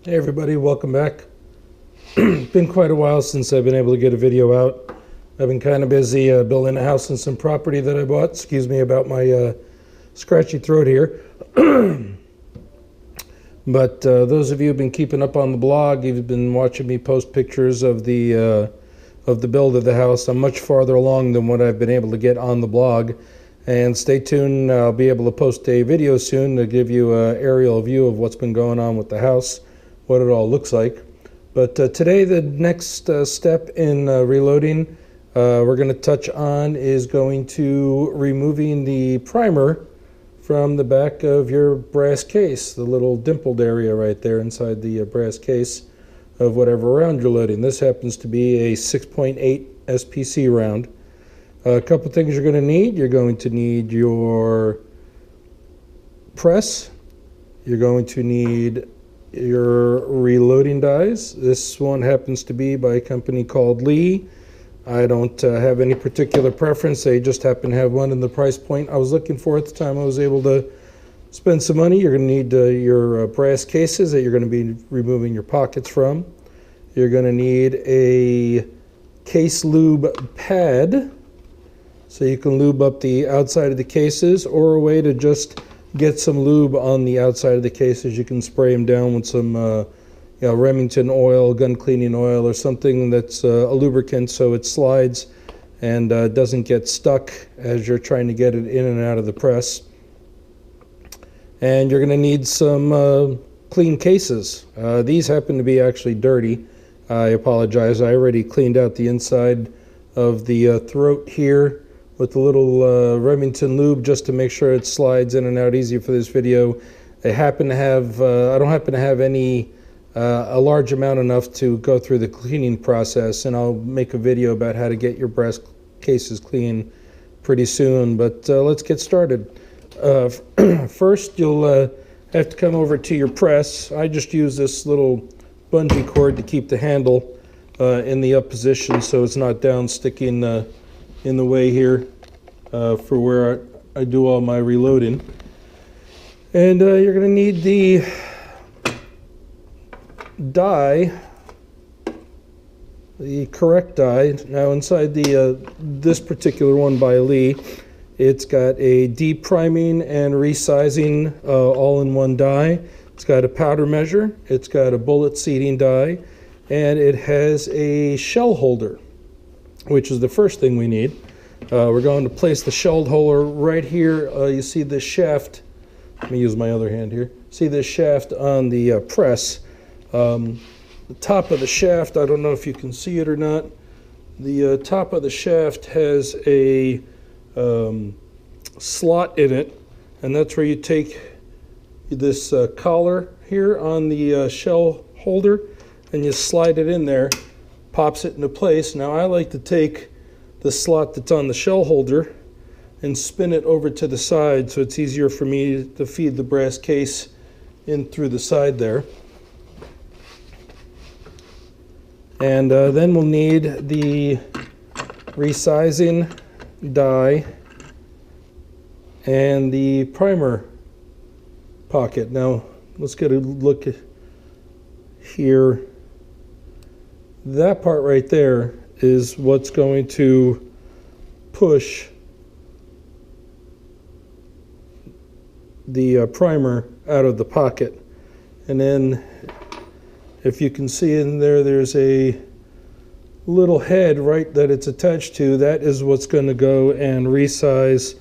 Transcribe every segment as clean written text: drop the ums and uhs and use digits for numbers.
Hey everybody, welcome back. It's been quite a while since I've been able to get a video out. I've been kind of busy building a house and some property that I bought. Excuse me about my scratchy throat here. But those of you who've been keeping up on the blog, you've been watching me post pictures of the build of the house. I'm much farther along than what I've been able to get on the blog. And stay tuned, I'll be able to post a video soon to give you an aerial view of what's been going on with the house, what it all looks like. But today the next step in reloading we're going to touch on is going to removing the primer from the back of your brass case, the little dimpled area right there inside the brass case of whatever round you're loading. This happens to be a 6.8 SPC round. A couple things you're going to need. You're going to need your press. You're going to need your reloading dies. This one happens to be by a company called Lee. I don't have any particular preference. They just happen to have one in the price point I was looking for at the time I was able to spend some money. You're going to need your brass cases that you're going to be removing your pockets from. You're going to need a case lube pad, so you can lube up the outside of the cases, or a way to just get some lube on the outside of the cases. You can spray them down with some Remington oil, gun cleaning oil, or something that's a lubricant so it slides and doesn't get stuck as you're trying to get it in and out of the press. And you're going to need some clean cases. These happen to be actually dirty. I apologize. I already cleaned out the inside of the throat here with a little Remington lube just to make sure it slides in and out easy for this video. I happen to have, I don't happen to have any, a large amount enough to go through the cleaning process, and I'll make a video about how to get your brass cases clean pretty soon, but let's get started. First, you'll have to come over to your press. I just use this little bungee cord to keep the handle in the up position so it's not down sticking in the way here for where I do all my reloading. And you're going to need the die, the correct die. Now inside the this particular one by Lee, it's got a deep priming and resizing all in one die. It's got a powder measure, it's got a bullet seating die, and it has a shell holder, which is the first thing we need. We're going to place the shell holder right here. You see this shaft. Let me use my other hand here. See this shaft on the press. The top of the shaft, I don't know if you can see it or not. The top of the shaft has a slot in it, and that's where you take this collar here on the shell holder, and you slide it in there, pops it into place. Now I like to take the slot that's on the shell holder and spin it over to the side so it's easier for me to feed the brass case in through the side there. And then we'll need the resizing die and the primer pocket. Now let's get a look at here. That part right there is what's going to push the primer out of the pocket. And then if you can see in there, there's a little head right that it's attached to. That is what's going to go and resize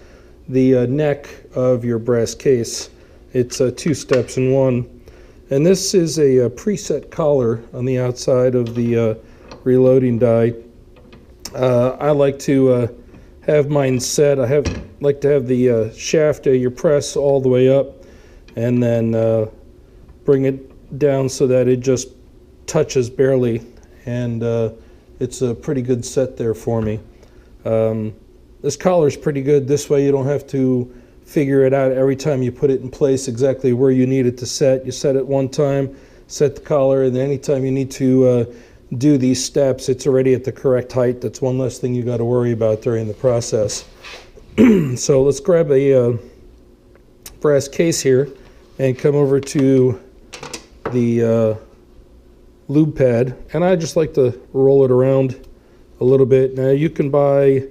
the neck of your brass case. It's two steps in one. And this is a preset collar on the outside of the reloading die. I like to have mine set. I like to have the shaft of your press all the way up, and then bring it down so that it just touches barely, and it's a pretty good set there for me. This collar is pretty good. This way you don't have to figure it out every time you put it in place exactly where you need it to set. You set it one time, set the collar, and then anytime you need to do these steps, it's already at the correct height. That's one less thing you got to worry about during the process. So let's grab a brass case here and come over to the lube pad, and I just like to roll it around a little bit. Now you can buy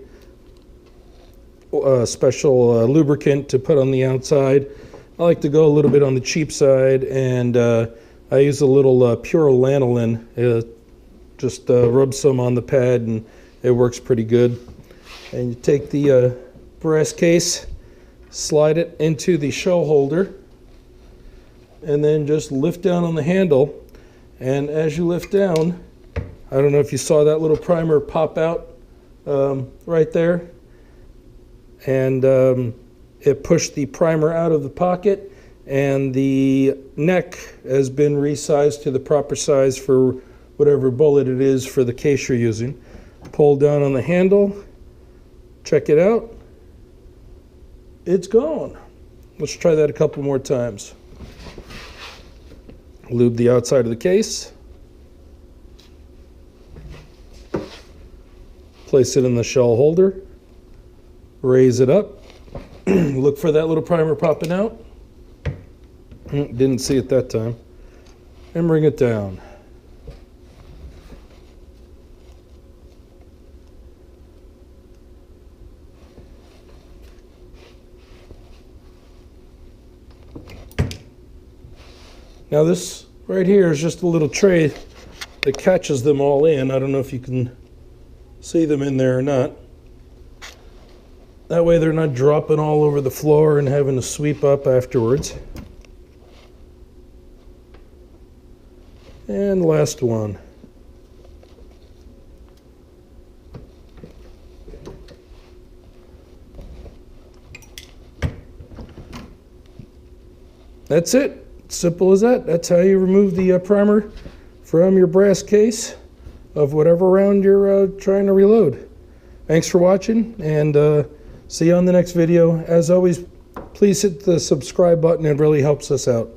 a special lubricant to put on the outside. I like to go a little bit on the cheap side, and I use a little pure lanolin. Just rub some on the pad and it works pretty good. And you take the brass case, slide it into the shell holder, and then just lift down on the handle. And as you lift down, I don't know if you saw that little primer pop out right there, and it pushed the primer out of the pocket, and the neck has been resized to the proper size for whatever bullet it is for the case you're using. Pull down on the handle, check it out, it's gone. Let's try that a couple more times. Lube the outside of the case, place it in the shell holder, raise it up, look for that little primer popping out. Didn't see it that time. And bring it down. Now this right here is just a little tray that catches them all in. I don't know if you can see them in there or not. That way they're not dropping all over the floor and having to sweep up afterwards. And last one. That's it. Simple as that. That's how you remove the primer from your brass case of whatever round you're trying to reload. Thanks for watching, and see you on the next video. As always, please hit the subscribe button. It really helps us out.